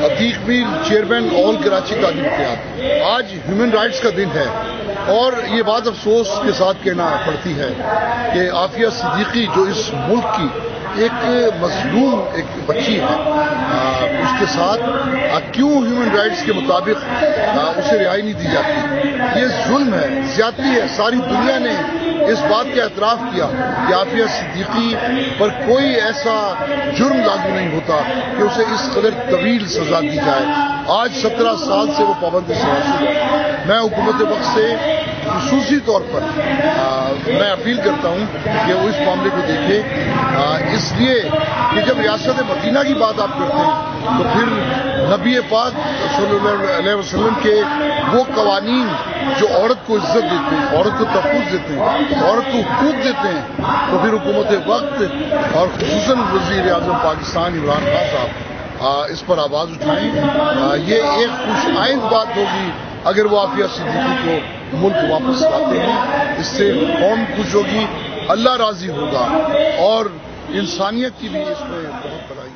عتیق میر chairman آل کراچی تعلیم قیادت، آج ہیومن رائٹس کا دن ہے اور یہ بات افسوس کے ساتھ کہنا پڑتی ہے کہ عافیہ صدیقی جو اس ملک کی ایک مظلوم ایک بچی ہے، اس کے ساتھ کیوں ہیومن رائٹس کے مطابق اسے رہائی نہیں دی جاتی؟ یہ ظلم ہے، زیادتی ہے۔ ساری دنیا نے اس بات کا اعتراف کیا کہ عافیہ صدیقی پر کوئی ایسا جرم لاگو نہیں ہوتا کہ اسے اس قدر طویل سزا دی جائے۔ آج 17 سال سے وہ پابند سیاست ہے۔ میں حکومت وقت سے خصوصی طور پر میں اپیل کرتا ہوں کہ وہ اس معاملے کو دیکھے، اس لیے کہ جب ریاست مدینہ کی بات آپ کرتے ہیں تو پھر نبی پاک صلی اللہ علیہ وسلم کے وہ قوانین جو عورت کو عزت دیتے ہیں، عورت کو تحفظ دیتے ہیں، عورت کو حقوق دیتے ہیں، تو پھر حکومت وقت اور خصوصاً وزیر اعظم پاکستان عمران خان صاحب اس پر آواز اٹھائیں۔ یہ ایک خوش آئند بات ہوگی اگر وہ عافیہ صدیقی کو ملک واپس لاتے ہیں، اس سے قوم خوش ہوگی، اللہ راضی ہوگا اور انسانیت کی بھی اس میں بہت بڑائی